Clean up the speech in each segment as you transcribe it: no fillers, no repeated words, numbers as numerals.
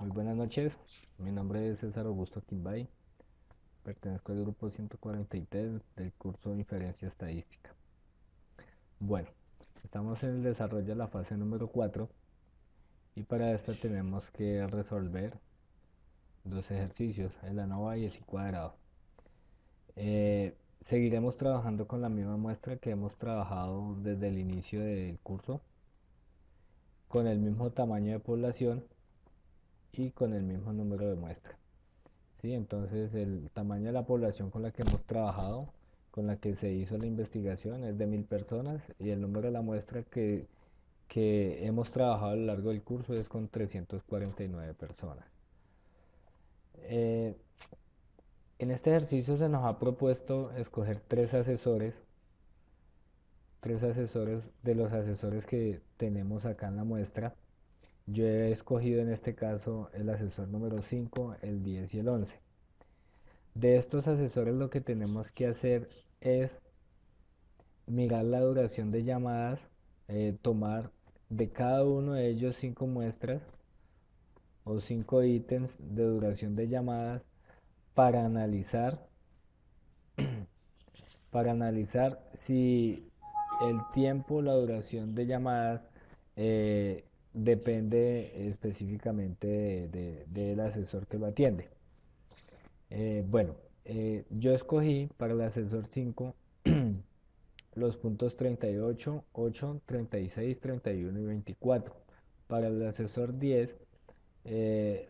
Muy buenas noches, mi nombre es César Augusto Quimbay, pertenezco al grupo 143 del curso de Inferencia Estadística. Bueno, estamos en el desarrollo de la fase número 4 y para esto tenemos que resolver dos ejercicios, el ANOVA y el psi cuadrado. Seguiremos trabajando con la misma muestra que hemos trabajado desde el inicio del curso, con el mismo tamaño de población y con el mismo número de muestras. ¿Sí? Entonces el tamaño de la población con la que hemos trabajado, con la que se hizo la investigación es de 1000 personas y el número de la muestra que hemos trabajado a lo largo del curso es con 349 personas. Eh, en este ejercicio se nos ha propuesto escoger tres asesores de los asesores que tenemos acá en la muestra. Yo he escogido en este caso el asesor número 5, el 10 y el 11. De estos asesores lo que tenemos que hacer es mirar la duración de llamadas, tomar de cada uno de ellos 5 muestras o 5 ítems de duración de llamadas para analizar, para analizar si el tiempo, la duración de llamadas eh, depende específicamente del asesor que lo atiende. Bueno, yo escogí para el asesor 5 los puntos 38, 8, 36, 31 y 24. Para el asesor 10,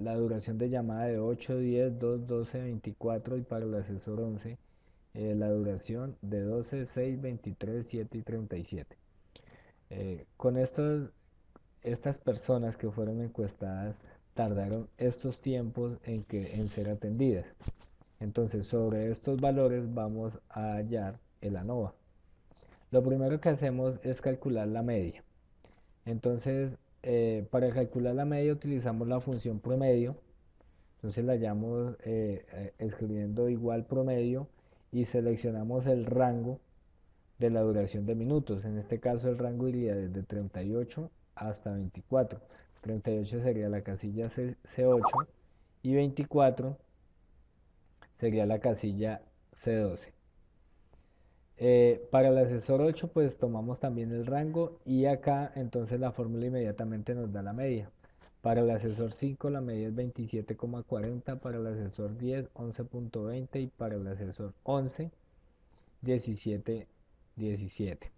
la duración de llamada de 8, 10, 2, 12, 24 y para el asesor 11, la duración de 12, 6, 23, 7 y 37. Con estas personas que fueron encuestadas tardaron estos tiempos en ser atendidas. Entonces, sobre estos valores vamos a hallar el ANOVA. Lo primero que hacemos es calcular la media. Entonces, para calcular la media utilizamos la función promedio. Entonces la hallamos escribiendo igual promedio y seleccionamos el rango de la duración de minutos. En este caso el rango iría desde 38 hasta 24. 38 sería la casilla C8 y 24 sería la casilla C12. Para el asesor 8 pues tomamos también el rango y acá entonces la fórmula inmediatamente nos da la media. Para el asesor 5 la media es 27,40, para el asesor 10 11,20 y para el asesor 11 17,17.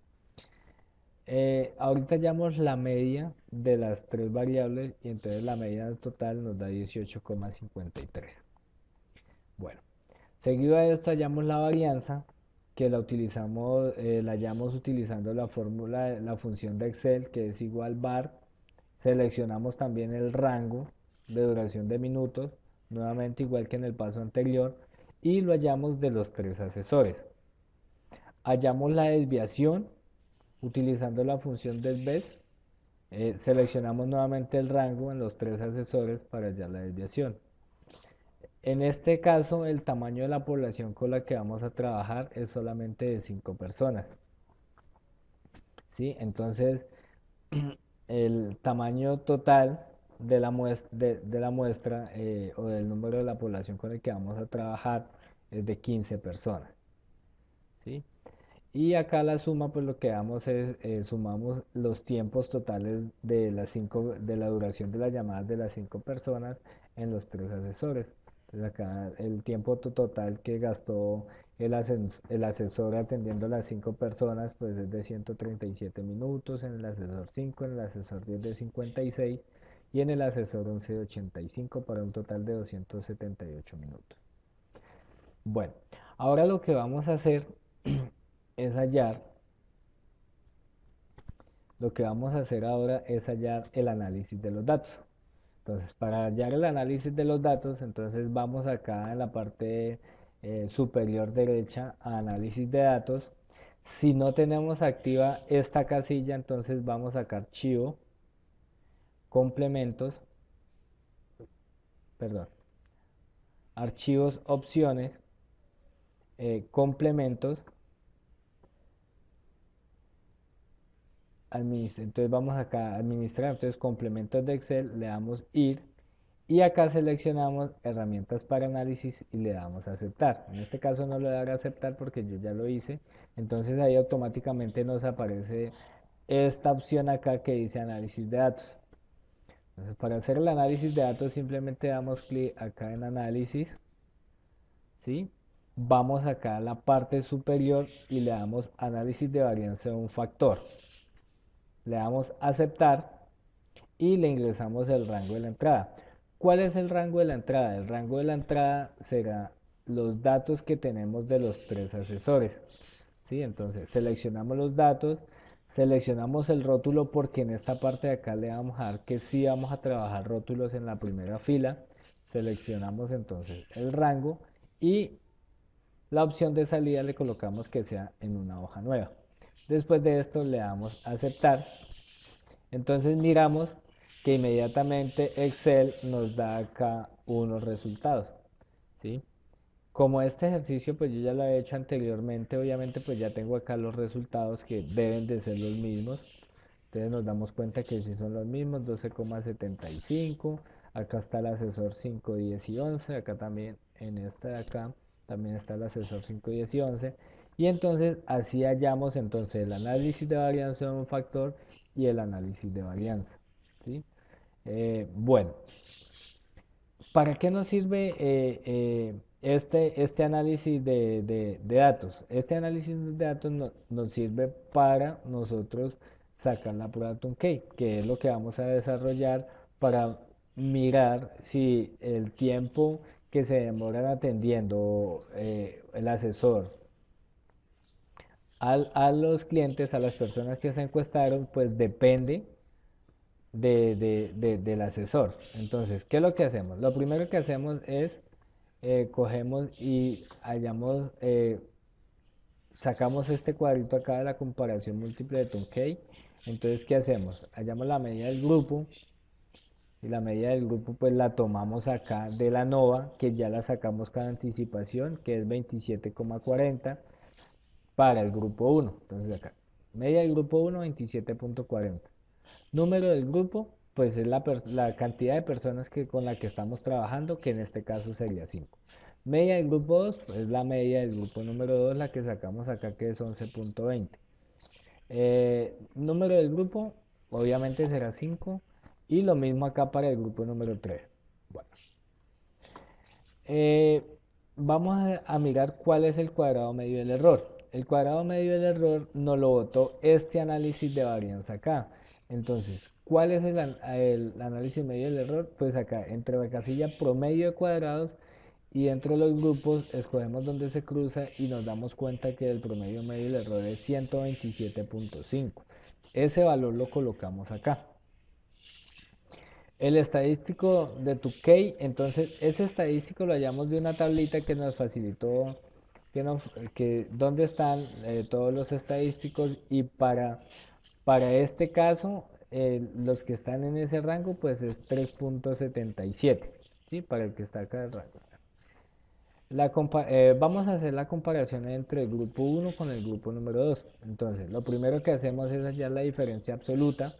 Ahorita hallamos la media de las tres variables y entonces la media total nos da 18,53. Bueno, seguido a esto hallamos la varianza que la hallamos utilizando la fórmula, la función de Excel que es igual var. Seleccionamos también el rango de duración de minutos, nuevamente igual que en el paso anterior, y lo hallamos de los tres asesores. Hallamos la desviación utilizando la función desves. Seleccionamos nuevamente el rango en los tres asesores para hallar la desviación. En este caso, el tamaño de la población con la que vamos a trabajar es solamente de 5 personas. ¿Sí? Entonces, el tamaño total de la muestra o del número de la población con el que vamos a trabajar es de 15 personas. ¿Sí? Y acá la suma, pues lo que damos es, sumamos los tiempos totales de la duración de las llamadas de las 5 personas en los tres asesores. Entonces acá el tiempo total que gastó el asesor atendiendo a las 5 personas, pues es de 137 minutos, en el asesor 5, en el asesor 10 de 56 y en el asesor 11 de 85 para un total de 278 minutos. Bueno, ahora lo que vamos a hacer es hallar, lo que vamos a hacer ahora es hallar el análisis de los datos. Entonces, para hallar el análisis de los datos, entonces vamos acá en la parte superior derecha a análisis de datos. Si no tenemos activa esta casilla, entonces vamos acá a archivo, complementos, perdón, archivos, opciones, complementos, entonces vamos acá a administrar, entonces complementos de Excel, le damos ir Y acá seleccionamos herramientas para análisis y le damos a aceptar. En este caso no le daré a aceptar porque yo ya lo hice. Entonces ahí automáticamente nos aparece esta opción acá que dice análisis de datos. Entonces para hacer el análisis de datos simplemente damos clic acá en análisis, ¿sí? Vamos acá a la parte superior y le damos análisis de varianza de un factor. Le damos aceptar y le ingresamos el rango de la entrada. ¿Cuál es el rango de la entrada? El rango de la entrada será los datos que tenemos de los tres asesores. ¿Sí? Entonces seleccionamos los datos, seleccionamos el rótulo porque en esta parte de acá le vamos a dar que sí vamos a trabajar rótulos en la primera fila. Seleccionamos entonces el rango y la opción de salida le colocamos que sea en una hoja nueva. Después de esto le damos a aceptar. Entonces miramos que inmediatamente Excel nos da acá unos resultados, ¿sí? Como este ejercicio pues yo ya lo he hecho anteriormente, obviamente pues ya tengo acá los resultados que deben de ser los mismos. Entonces nos damos cuenta que sí son los mismos, 12,75. Acá está el asesor 5, 10 y 11. Acá también, en esta de acá, también está el asesor 5, 10 y 11. Y entonces así hallamos entonces el análisis de varianza de un factor y el análisis de varianza, ¿sí? Bueno, ¿para qué nos sirve este análisis de datos? Este análisis de datos nos sirve para nosotros sacar la prueba Tuncay, que es lo que vamos a desarrollar para mirar si el tiempo que se demoran atendiendo el asesor a los clientes, a las personas que se encuestaron, pues depende del asesor. Entonces, ¿qué es lo que hacemos? Lo primero que hacemos es cogemos y hallamos, sacamos este cuadrito acá de la comparación múltiple de Tuncay. Entonces, ¿qué hacemos? Hallamos la medida del grupo y la medida del grupo pues la tomamos acá de la NOVA, que ya la sacamos con anticipación, que es 27,40 para el grupo 1. Entonces acá, media del grupo 1, 27,40. Número del grupo, pues es la cantidad de personas con la que estamos trabajando, que en este caso sería 5. Media del grupo 2, pues es la media del grupo número 2, la que sacamos acá, que es 11,20. Número del grupo, obviamente será 5. Y lo mismo acá para el grupo número 3. Bueno, eh, vamos a mirar cuál es el cuadrado medio del error. El cuadrado medio del error nos lo botó este análisis de varianza acá. Entonces, ¿cuál es el análisis medio del error? Pues acá, entre la casilla promedio de cuadrados y entre los grupos, escogemos donde se cruza y nos damos cuenta que el promedio medio del error es 127,5. Ese valor lo colocamos acá. El estadístico de Tukey, entonces ese estadístico lo hallamos de una tablita que nos facilitó dónde están todos los estadísticos y para este caso los que están en ese rango pues es 3,77, ¿sí? Para el que está acá el rango. Vamos a hacer la comparación entre el grupo 1 con el grupo número 2. Entonces, lo primero que hacemos es hallar la diferencia absoluta.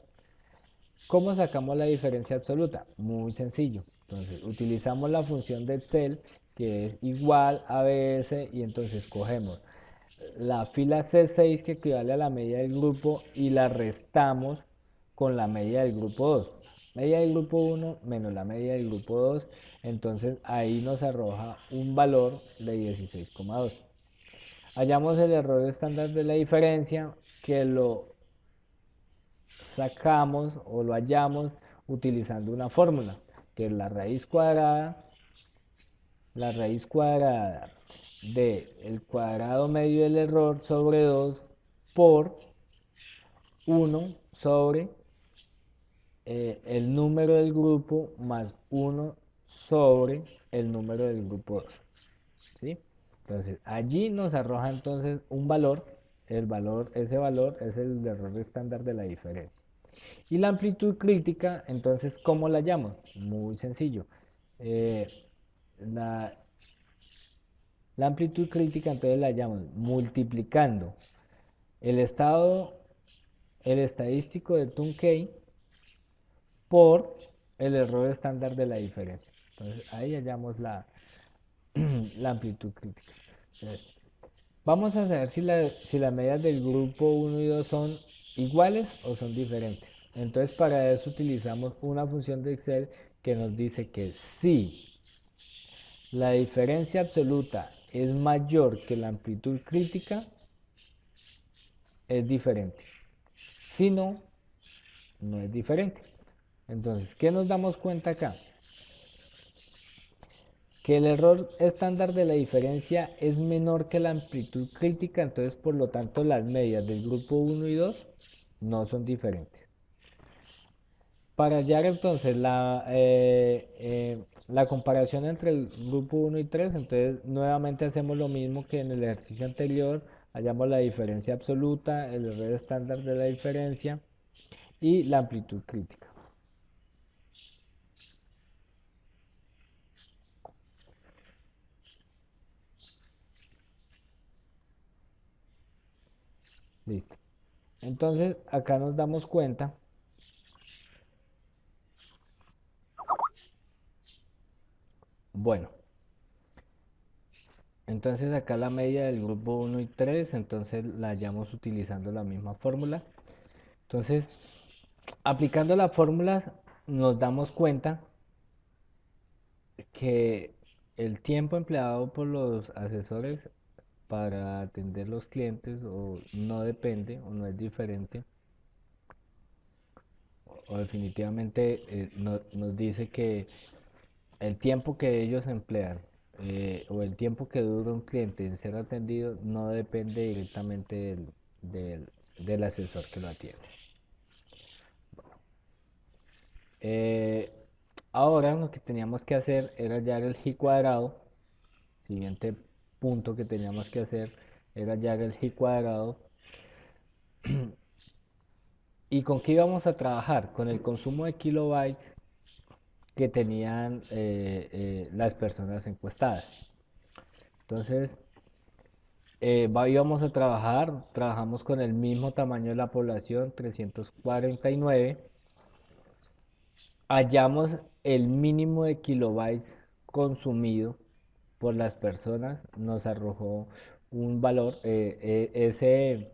¿Cómo sacamos la diferencia absoluta? Muy sencillo. Entonces, utilizamos la función de Excel que es igual a BS y entonces cogemos la fila C6 que equivale a la media del grupo y la restamos con la media del grupo 2. Media del grupo 1 menos la media del grupo 2, entonces ahí nos arroja un valor de 16,2. Hallamos el error estándar de la diferencia que lo sacamos o lo hallamos utilizando una fórmula, que es la raíz cuadrada de el cuadrado medio del error sobre 2 por 1 sobre el número del grupo más 1 sobre el número del grupo 2. ¿Sí? Entonces, allí nos arroja entonces un valor, ese valor es el error estándar de la diferencia. Y la amplitud crítica, entonces, ¿cómo la llamo? Muy sencillo. Eh, la, la amplitud crítica, entonces la llamo multiplicando el estado, el estadístico de Tuncay por el error estándar de la diferencia. Entonces ahí hallamos la amplitud crítica. Entonces, vamos a saber si las medidas del grupo uno y 2 son iguales o son diferentes. Entonces para eso utilizamos una función de Excel que nos dice que si la diferencia absoluta es mayor que la amplitud crítica, es diferente. Si no, no es diferente. Entonces, ¿qué nos damos cuenta acá? Que el error estándar de la diferencia es menor que la amplitud crítica, entonces por lo tanto las medias del grupo uno y 2 no son diferentes. Para hallar entonces la comparación entre el grupo uno y 3, entonces nuevamente hacemos lo mismo que en el ejercicio anterior, hallamos la diferencia absoluta, el error estándar de la diferencia y la amplitud crítica. Listo. Entonces acá nos damos cuenta, bueno, entonces acá la media del grupo uno y 3, entonces la hallamos utilizando la misma fórmula. Entonces, aplicando la fórmula nos damos cuenta que el tiempo empleado por los asesores para atender los clientes o no depende o no es diferente o definitivamente nos dice que el tiempo que ellos emplean o el tiempo que dura un cliente en ser atendido no depende directamente del asesor que lo atiende. Eh, Ahora lo que teníamos que hacer era hallar el G cuadrado. Siguiente punto que teníamos que hacer era hallar el G cuadrado. ¿Y con qué íbamos a trabajar? Con el consumo de kilobytes que tenían las personas encuestadas. Entonces, íbamos a trabajamos con el mismo tamaño de la población, 349. Hallamos el mínimo de kilobytes consumido por las personas, nos arrojó un valor, ese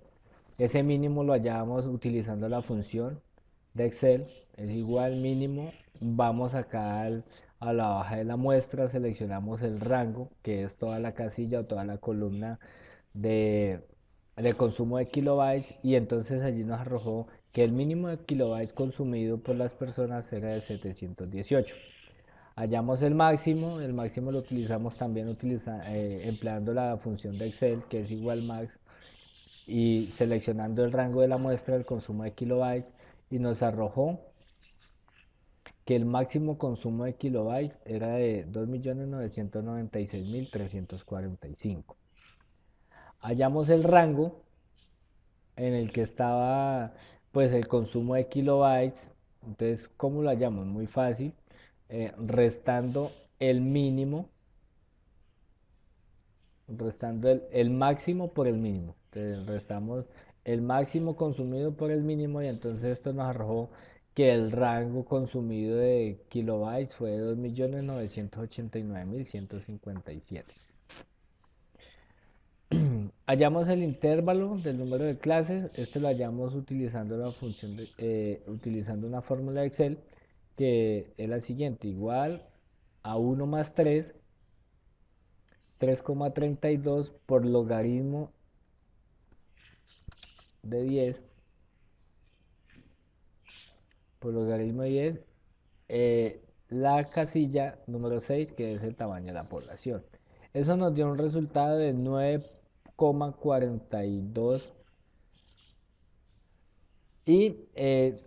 mínimo lo hallábamos utilizando la función de Excel, es igual mínimo, vamos acá a la hoja de la muestra, seleccionamos el rango, que es toda la casilla o toda la columna de, de consumo de kilobytes, y entonces allí nos arrojó que el mínimo de kilobytes consumido por las personas era de 718. Hallamos el máximo lo utilizamos también empleando la función de Excel, que es igual max, y seleccionando el rango de la muestra del consumo de kilobytes, y nos arrojó que el máximo consumo de kilobytes era de 2.996.345. Hallamos el rango en el que estaba pues el consumo de kilobytes. Entonces, ¿cómo lo hallamos? Muy fácil, restando el mínimo, restando el máximo por el mínimo. Entonces, restamos el máximo consumido por el mínimo y entonces esto nos arrojó que el rango consumido de kilobytes fue de 2.989.157. Hallamos el intervalo del número de clases. Este lo hallamos utilizando la función utilizando una fórmula de Excel que es la siguiente: igual a 1 más 3,32 por logaritmo de 10, la casilla número 6, que es el tamaño de la población. Eso nos dio un resultado de 9,42 y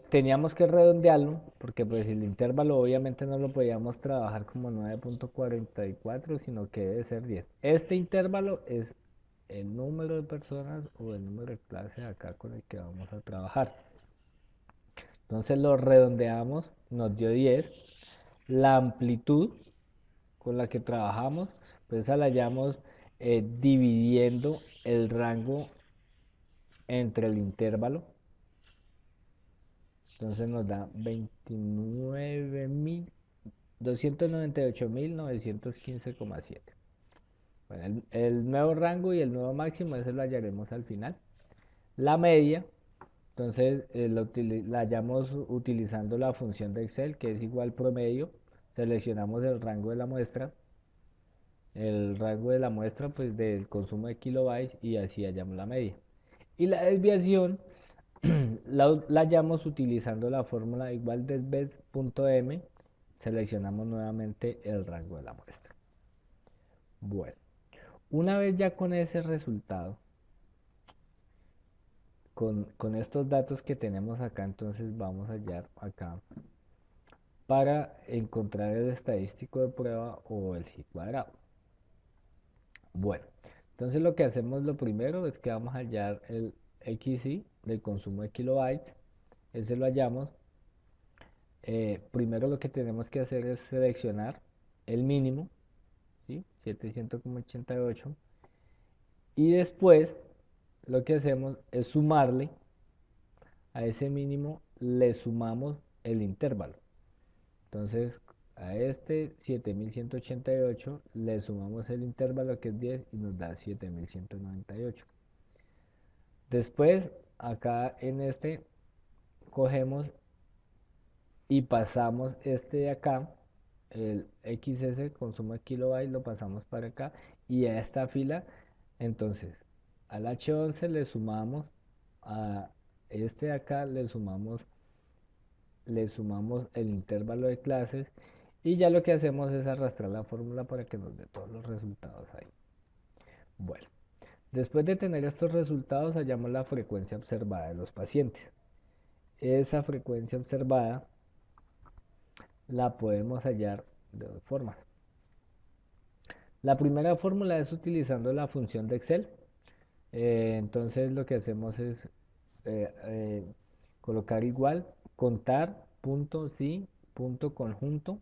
teníamos que redondearlo porque pues el intervalo obviamente no lo podíamos trabajar como 9,44, sino que debe ser 10. Este intervalo es el número de personas o el número de clases acá con el que vamos a trabajar. Entonces lo redondeamos, nos dio 10. La amplitud con la que trabajamos, pues esa la hallamos dividiendo el rango entre el intervalo. Entonces nos da 298.915,7. Bueno, el nuevo rango y el nuevo máximo, ese lo hallaremos al final. La media, entonces la hallamos utilizando la función de Excel, que es igual promedio. Seleccionamos el rango de la muestra pues del consumo de kilobytes y así hallamos la media. Y la desviación la hallamos utilizando la fórmula igual desves.m. Seleccionamos nuevamente el rango de la muestra. Bueno, una vez ya con ese resultado, con estos datos que tenemos acá, entonces vamos a hallar acá para encontrar el estadístico de prueba o el G cuadrado. Bueno, entonces lo que hacemos lo primero es que vamos a hallar el XI del consumo de kilobytes. Ese lo hallamos. Primero lo que tenemos que hacer es seleccionar el mínimo, ¿sí? 700,88. Y después lo que hacemos es sumarle a ese mínimo, le sumamos el intervalo. Entonces a este 7188 le sumamos el intervalo que es 10 y nos da 7198. Después acá en este cogemos y pasamos este de acá, el XS, consumo de kilobytes, lo pasamos para acá y a esta fila, entonces al H11 le sumamos, a este de acá le sumamos el intervalo de clases y ya lo que hacemos es arrastrar la fórmula para que nos dé todos los resultados ahí. Bueno, después de tener estos resultados hallamos la frecuencia observada de los pacientes. Esa frecuencia observada la podemos hallar de dos formas. La primera fórmula es utilizando la función de Excel. Entonces lo que hacemos es eh, eh, colocar igual, contar, punto, sí, punto, conjunto.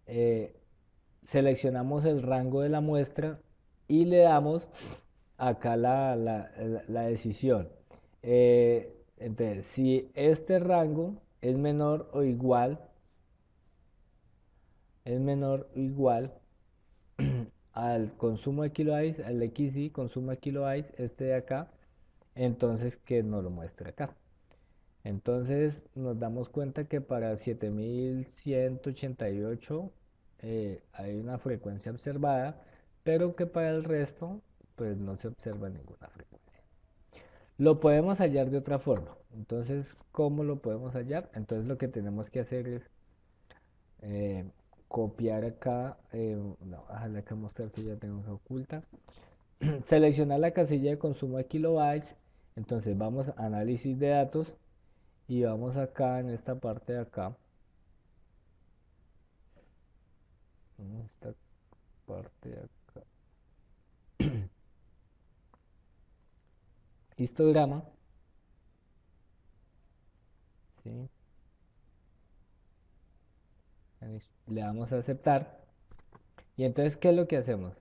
eh, Seleccionamos el rango de la muestra y le damos acá la decisión. Entonces, si este rango es menor o igual al consumo de kilobytes, al XI, consumo de kilobytes, este de acá, entonces que nos lo muestre acá. Entonces nos damos cuenta que para 7188 hay una frecuencia observada, pero que para el resto pues no se observa ninguna frecuencia. Lo podemos hallar de otra forma. Entonces, ¿cómo lo podemos hallar? Entonces lo que tenemos que hacer es eh, copiar acá, no, déjale acá mostrar que ya tengo oculta. Seleccionar la casilla de consumo de kilobytes. Entonces vamos a análisis de datos y vamos acá en esta parte de acá, en esta parte de acá, histograma, ¿sí? Le damos a aceptar y entonces ¿qué es lo que hacemos?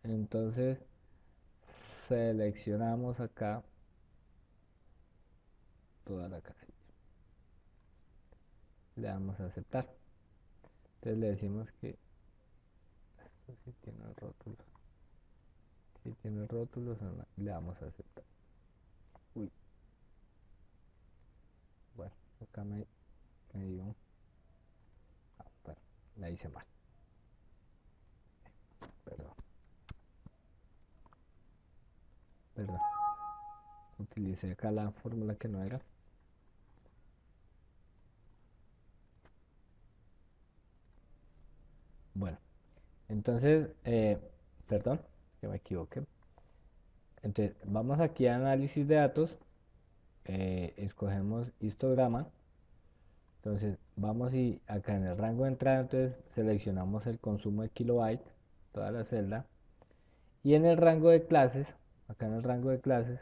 Entonces seleccionamos acá toda la casilla, le damos a aceptar. Entonces le decimos que esto sí tiene rótulos, si tiene rótulos le damos a aceptar. Uy, bueno, acá me dio, bueno, la hice mal, perdón, perdón, utilicé acá la fórmula que no era. Bueno, entonces, perdón, que me equivoqué. Entonces, vamos aquí a análisis de datos, escogemos histograma. Entonces, vamos y acá en el rango de entrada, entonces seleccionamos el consumo de kilobytes, toda la celda. Y en el rango de clases, acá en el rango de clases,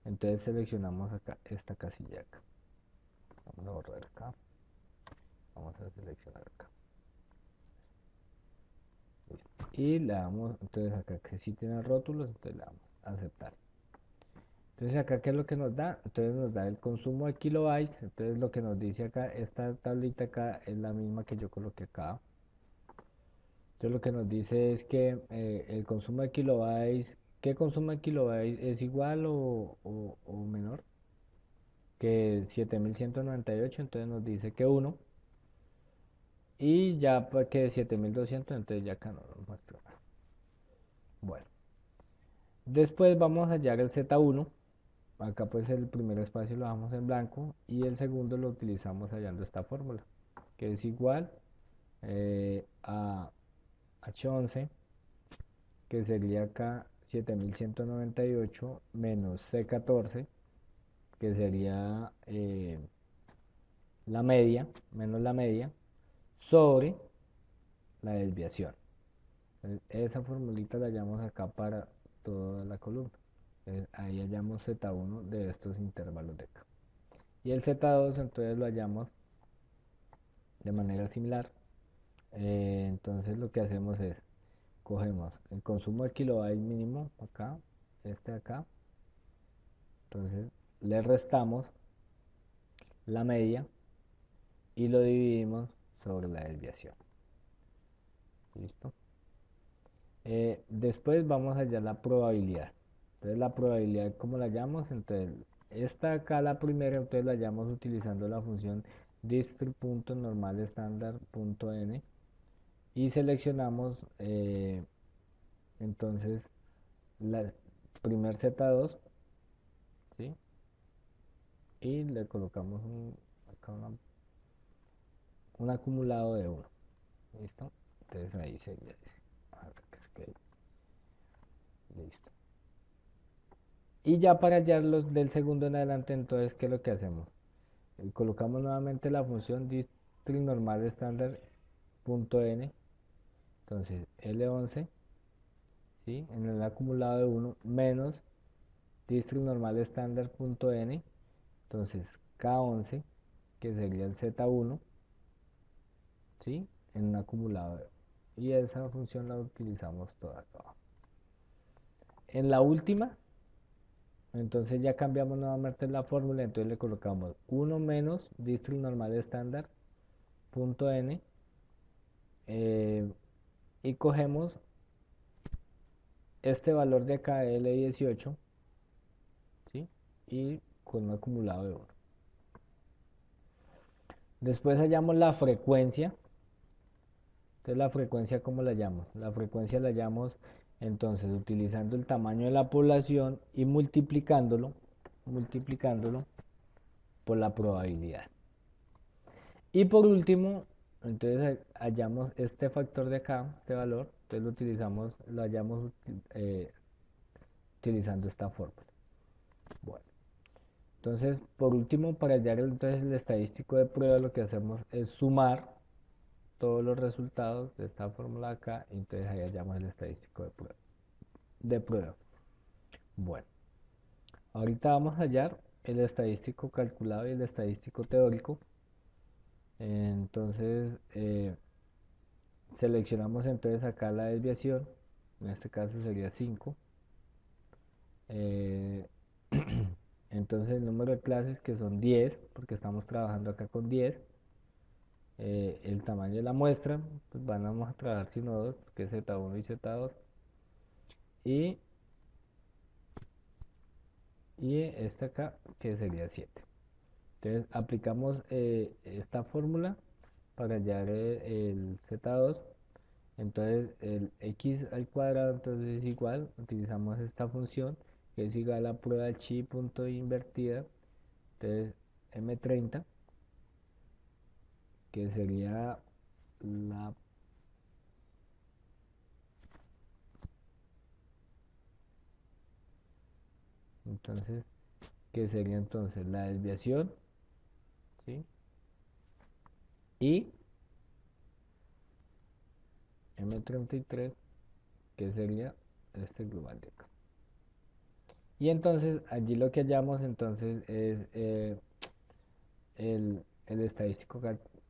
entonces seleccionamos acá esta casilla acá. Vamos a borrar acá, vamos a seleccionar acá. Listo. Y le damos, entonces acá que sí tiene rótulos, entonces le damos a aceptar. Entonces acá, ¿qué es lo que nos da? Entonces nos da el consumo de kilobytes. Entonces lo que nos dice acá, esta tablita acá es la misma que yo coloqué acá. Entonces lo que nos dice es que el consumo de kilobytes, ¿qué consumo de kilobytes es igual o menor que 7198? Entonces nos dice que uno. Y ya para que 7200, entonces ya acá no nos muestra. Bueno, después vamos a hallar el Z1. Acá pues el primer espacio lo dejamos en blanco y el segundo lo utilizamos hallando esta fórmula, que es igual a H11, que sería acá 7198 menos C14, que sería la media, menos la media, sobre la desviación. Esa formulita la hallamos acá para toda la columna. Ahí hallamos Z1 de estos intervalos de acá. Y el Z2 entonces lo hallamos de manera similar. Entonces lo que hacemos es, cogemos el consumo de kilobyte mínimo acá, este acá. Entonces le restamos la media y lo dividimos sobre la desviación. ¿Listo? Después vamos a hallar la probabilidad. Entonces la probabilidad, ¿cómo la hallamos? Entonces esta acá, la primera, entonces la hallamos utilizando la función dist.normalestándar.n y seleccionamos entonces la primer Z2, ¿sí? Y le colocamos acá un acumulado de 1. ¿Listo? Entonces ahí sería acá que se quede. Listo. Y ya para hallar los del segundo en adelante, entonces, ¿qué es lo que hacemos? Colocamos nuevamente la función districtNormalStandard.n. Entonces, L11, ¿sí? En el acumulado de 1 menos districtNormalStandard.n. Entonces, K11, que sería el Z1, ¿sí? En un acumulado. Y esa función la utilizamos toda acá. En la última, entonces ya cambiamos nuevamente la fórmula, entonces le colocamos 1 menos district normal estándar punto n y cogemos este valor de acá, L18, ¿sí? Y con un acumulado de 1. Después hallamos la frecuencia. Entonces la frecuencia, ¿cómo la hallamos? La frecuencia la hallamos entonces utilizando el tamaño de la población y multiplicándolo por la probabilidad. Y por último, entonces hallamos este factor de acá, este valor, entonces lo utilizamos, lo hallamos utilizando esta fórmula. Bueno, entonces por último, para hallar entonces el estadístico de prueba, lo que hacemos es sumar todos los resultados de esta fórmula acá, y entonces ahí hallamos el estadístico de prueba. Bueno, ahorita vamos a hallar el estadístico calculado y el estadístico teórico. Entonces, seleccionamos entonces acá la desviación, en este caso sería 5. Eh, entonces el número de clases que son 10, porque estamos trabajando acá con 10. El tamaño de la muestra, pues vamos a trabajar sin nodos, que es Z1 y Z2. Y, y esta acá, que sería 7. Entonces aplicamos esta fórmula para hallar el Z2. Entonces el x al cuadrado entonces es igual, utilizamos esta función que es igual a prueba chi punto invertida, entonces m30, que sería la entonces que sería entonces la desviación, ¿sí? Y m33, que sería este global de acá. Y entonces allí lo que hallamos entonces es el estadístico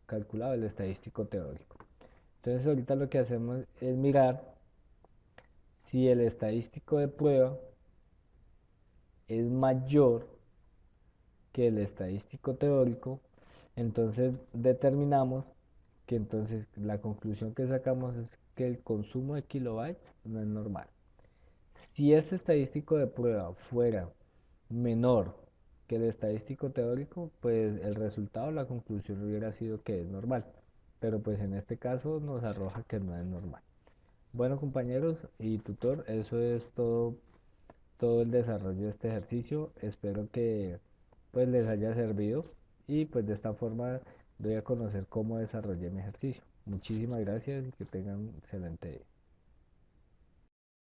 calculado, el estadístico teórico. Entonces ahorita lo que hacemos es mirar si el estadístico de prueba es mayor que el estadístico teórico, entonces determinamos que entonces la conclusión que sacamos es que el consumo de kilobytes no es normal. Si este estadístico de prueba fuera menor que el estadístico teórico, pues el resultado, la conclusión hubiera sido que es normal. Pero pues en este caso nos arroja que no es normal. Bueno, compañeros y tutor, eso es todo el desarrollo de este ejercicio. Espero que pues les haya servido y pues de esta forma doy a conocer cómo desarrollé mi ejercicio. Muchísimas gracias y que tengan un excelente día.